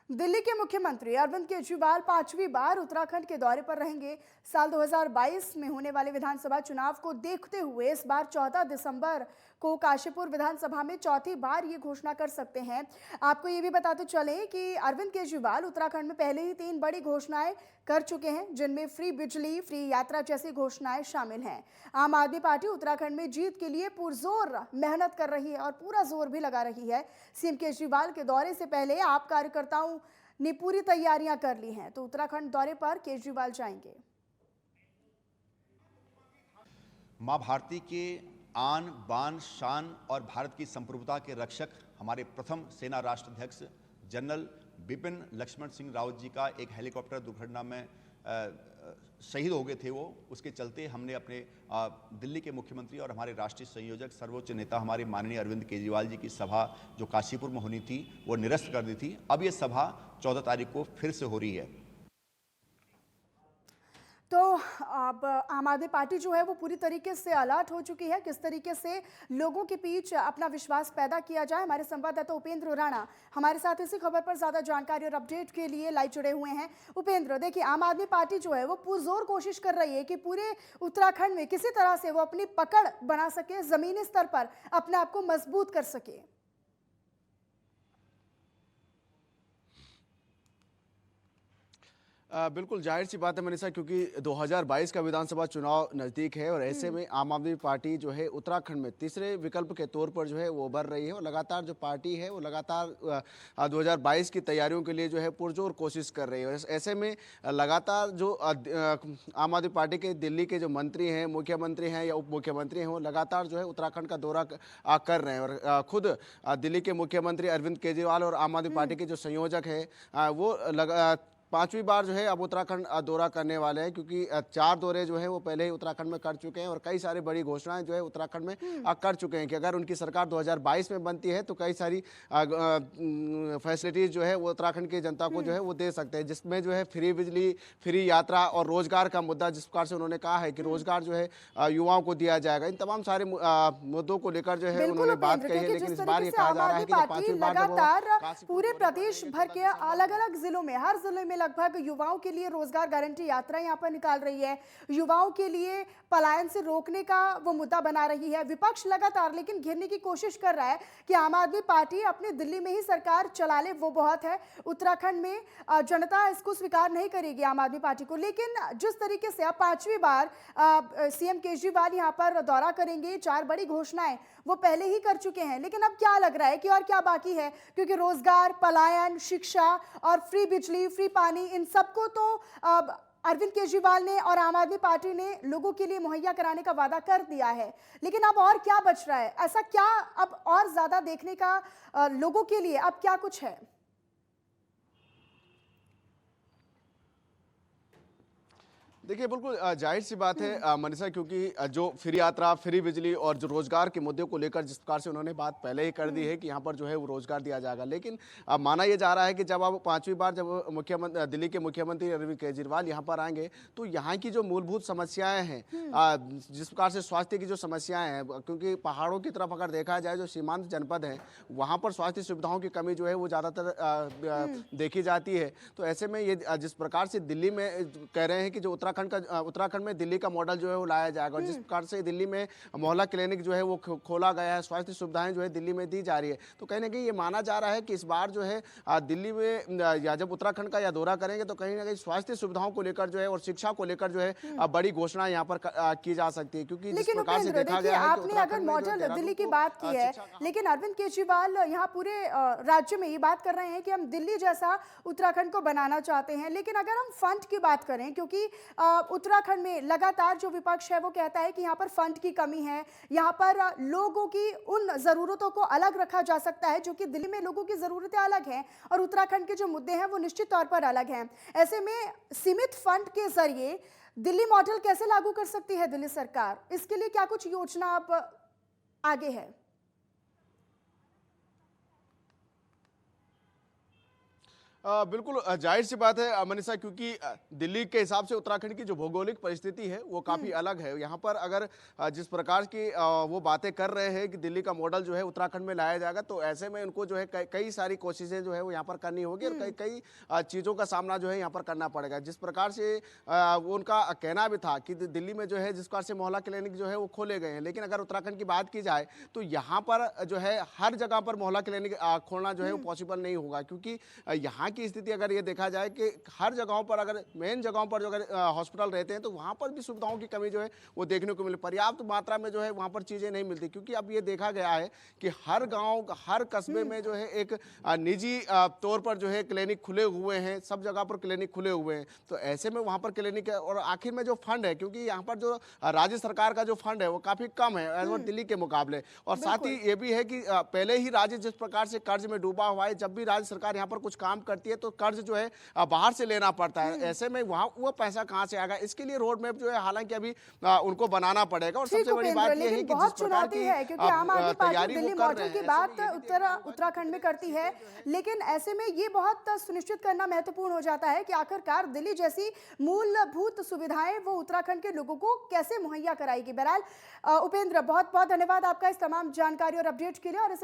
दिल्ली के मुख्यमंत्री अरविंद केजरीवाल पांचवी बार उत्तराखंड के दौरे पर रहेंगे। साल 2022 में होने वाले विधानसभा चुनाव को देखते हुए इस बार 14 दिसंबर को काशीपुर विधानसभा में चौथी बार ये घोषणा कर सकते हैं। आपको ये भी बताते चले कि अरविंद केजरीवाल उत्तराखंड में पहले ही 3 बड़ी घोषणाएं कर चुके हैं, जिनमें फ्री बिजली, फ्री यात्रा जैसी घोषणाएं शामिल हैं। आम आदमी पार्टी उत्तराखंड में जीत के लिए पुरजोर मेहनत कर रही है और पूरा जोर भी लगा रही है। सीएम केजरीवाल के दौरे से पहले आप कार्यकर्ताओं ने पूरी तैयारियां कर ली हैं, तो उत्तराखंड दौरे पर केजरीवाल जाएंगे। मां भारती के आन बान शान और भारत की संप्रभुता के रक्षक हमारे प्रथम सेना राष्ट्राध्यक्ष जनरल बिपिन लक्ष्मण सिंह रावत जी का एक हेलीकॉप्टर दुर्घटना में शहीद हो गए थे। वो उसके चलते हमने अपने दिल्ली के मुख्यमंत्री और हमारे राष्ट्रीय संयोजक सर्वोच्च नेता हमारे माननीय अरविंद केजरीवाल जी की सभा जो काशीपुर में होनी थी वो निरस्त कर दी थी। अब ये सभा 14 तारीख को फिर से हो रही है। तो अब आम आदमी पार्टी जो है वो पूरी तरीके से अलर्ट हो चुकी है। किस तरीके से लोगों के बीच अपना विश्वास पैदा किया जाए, हमारे संवाददाता उपेंद्र राणा हमारे साथ इसी खबर पर ज्यादा जानकारी और अपडेट के लिए लाइव जुड़े हुए हैं। उपेंद्र, देखिए, आम आदमी पार्टी जो है वो पुरजोर कोशिश कर रही है कि पूरे उत्तराखंड में किसी तरह से वो अपनी पकड़ बना सके, जमीनी स्तर पर अपने आप को मजबूत कर सके। बिल्कुल जाहिर सी बात है मनीषा, क्योंकि 2022 का विधानसभा चुनाव नज़दीक है और ऐसे में आम आदमी पार्टी जो है उत्तराखंड में तीसरे विकल्प के तौर पर जो है वो उभर रही है और लगातार जो पार्टी है वो लगातार 2022 की तैयारियों के लिए जो है पुरजोर कोशिश कर रही है। ऐसे में लगातार जो आम आदमी पार्टी के दिल्ली के जो मंत्री हैं, मुख्यमंत्री हैं या उप मुख्यमंत्री हैं, वो लगातार जो है उत्तराखंड का दौरा कर रहे हैं और खुद दिल्ली के मुख्यमंत्री अरविंद केजरीवाल और आम आदमी पार्टी के जो संयोजक है वो पांचवी बार जो है अब उत्तराखंड दौरा करने वाले हैं, क्योंकि 4 दौरे जो है वो पहले ही उत्तराखंड में कर चुके हैं और कई सारी बड़ी घोषणाएं जो है उत्तराखंड में कर चुके हैं कि अगर उनकी सरकार 2022 में बनती है तो कई सारी फैसिलिटीज जो है वो उत्तराखंड की जनता को जो है वो दे सकते हैं, जिसमें जो है फ्री बिजली, फ्री यात्रा और रोजगार का मुद्दा, जिस प्रकार से उन्होंने कहा है कि रोजगार जो है युवाओं को दिया जाएगा। इन तमाम सारे मुद्दों को लेकर जो है उन्होंने बात कही है। लेकिन इस बार ये कहा जा रहा है कि पांचवी बार लगातार पूरे प्रदेश भर के अलग अलग जिलों में, हर जिले में लगभग युवाओं के लिए रोजगार गारंटी यात्रा यहां पर निकाल रही है। युवाओं के लिए पलायन से रोकने का वो मुद्दा बना रही है। विपक्ष लगातार लेकिन घेरने की कोशिश कर रहा है कि आम आदमी पार्टी अपनी दिल्ली में ही सरकार चला ले, वो बहुत है। उत्तराखंड में जनता इसको स्वीकार नहीं करेगी आम आदमी पार्टी को। लेकिन जिस तरीके से अब पांचवी बार सीएम केजरीवाल यहां पर दौरा करेंगे, 4 बड़ी घोषणाएं वो पहले ही कर चुके हैं, लेकिन अब क्या लग रहा है कि और क्या बाकी है, क्योंकि रोजगार, पलायन, शिक्षा और फ्री बिजली, फ्री पानी, इन सबको तो अरविंद केजरीवाल ने और आम आदमी पार्टी ने लोगों के लिए मुहैया कराने का वादा कर दिया है। लेकिन अब और क्या बच रहा है? ऐसा क्या अब और ज्यादा देखने का लोगों के लिए अब क्या कुछ है? देखिए, बिल्कुल जाहिर सी बात है मनीषा, क्योंकि जो फ्री यात्रा, फ्री बिजली और जो रोजगार के मुद्दे को लेकर जिस प्रकार से उन्होंने बात पहले ही कर दी है कि यहाँ पर जो है वो रोजगार दिया जाएगा, लेकिन माना ये जा रहा है कि जब अब पांचवी बार जब मुख्यमंत्री दिल्ली के मुख्यमंत्री अरविंद केजरीवाल यहाँ पर आएंगे तो यहाँ की जो मूलभूत समस्याएं हैं, जिस प्रकार से स्वास्थ्य की जो समस्याएं हैं, क्योंकि पहाड़ों की तरफ अगर देखा जाए जो सीमांत जनपद है वहाँ पर स्वास्थ्य सुविधाओं की कमी जो है वो ज़्यादातर देखी जाती है। तो ऐसे में ये जिस प्रकार से दिल्ली में कह रहे हैं कि जो उत्तराखंड में दिल्ली का मॉडल जो है वो लाया जाएगा और जिस प्रकार से दिल्ली में मोहल्ला क्लिनिक जो है वो खोला गया है, स्वास्थ्य सुविधाएं जो है दिल्ली में दी जा रही है, तो कहीं ना कहीं ये माना जा रहा है कि इस बार जो है दिल्ली में या जब उत्तराखंड का या दौरा करेंगे तो कहीं ना कहीं स्वास्थ्य सुविधाओं को लेकर जो है और शिक्षा को लेकर जो है बड़ी घोषणा यहाँ पर की जा सकती है। क्योंकि जिस प्रकार से देखा गया है आपने अगर मॉडल दिल्ली की बात की है, लेकिन अरविंद केजरीवाल यहाँ पूरे राज्य में ये बात कर रहे हैं कि हम दिल्ली जैसा उत्तराखंड को बनाना चाहते हैं। लेकिन अगर हम फंड की बात करें, क्योंकि उत्तराखंड में लगातार जो विपक्ष है वो कहता है कि यहाँ पर फंड की कमी है, यहाँ पर लोगों की उन जरूरतों को अलग रखा जा सकता है, जो कि दिल्ली में लोगों की जरूरतें अलग हैं और उत्तराखंड के जो मुद्दे हैं वो निश्चित तौर पर अलग हैं। ऐसे में सीमित फंड के जरिए दिल्ली मॉडल कैसे लागू कर सकती है दिल्ली सरकार? इसके लिए क्या कुछ योजना अब आगे है? बिल्कुल जाहिर सी बात है मनीषा, क्योंकि दिल्ली के हिसाब से उत्तराखंड की जो भौगोलिक परिस्थिति है वो काफ़ी अलग है। यहाँ पर अगर जिस प्रकार की वो बातें कर रहे हैं कि दिल्ली का मॉडल जो है उत्तराखंड में लाया जाएगा, तो ऐसे में उनको जो है कई सारी कोशिशें जो है वो यहाँ पर करनी होगी और कई कई चीज़ों का सामना जो है यहाँ पर करना पड़ेगा। जिस प्रकार से वो उनका कहना भी था कि दिल्ली में जो है जिस प्रकार से मोहल्ला क्लिनिक जो है वो खोले गए हैं, लेकिन अगर उत्तराखंड की बात की जाए तो यहाँ पर जो है हर जगह पर मोहल्ला क्लिनिक खोलना जो है वो पॉसिबल नहीं होगा, क्योंकि यहाँ की स्थिति अगर ये देखा जाए कि हर जगहों पर, अगर मेन जगहों पर जो अगर हॉस्पिटल रहते हैं तो वहाँ पर भी सुविधाओं की कमी जो है वो देखने को मिले, पर्याप्त मात्रा में जो है वहाँ पर चीज़ें नहीं मिलती, क्योंकि अब ये देखा गया है कि हर गांव हर कस्बे में जो है एक निजी तौर पर जो है क्लिनिक खुले हुए हैं, सब जगह पर क्लिनिक खुले हुए हैं। तो ऐसे में वहाँ पर क्लिनिक है और आखिर में जो फंड है, क्योंकि यहाँ पर जो राज्य सरकार का जो फंड है वो काफ़ी कम है एज दिल्ली के मुकाबले, और साथ ही ये भी है कि पहले ही राज्य जिस प्रकार से कर्ज में डूबा हुआ है, जब भी राज्य सरकार यहाँ पर कुछ काम करती है तो कर्ज जो है बाहर से लेना पड़ता है। ऐसे में वहाँ वो पैसा कहाँ से आएगा, इसके लिए रोड मैप जो है हालांकि अभी उनको बनाना पड़ेगा। और सबसे बड़ी बात यह है कि बहुत चुनौती है, क्योंकि आम आदमी पार्टी दिल्ली मॉडल की बात उत्तराखंड में करती है, लेकिन ऐसे में ये बहुत सुनिश्चित करना महत्वपूर्ण हो जाता है कि आखिरकार दिल्ली जैसी मूलभूत सुविधाएं वो उत्तराखंड के लोगों को कैसे मुहैया कराएगी। बहरहाल उपेंद्र, बहुत बहुत धन्यवाद आपका इस तमाम जानकारी और अपडेट के लिए। और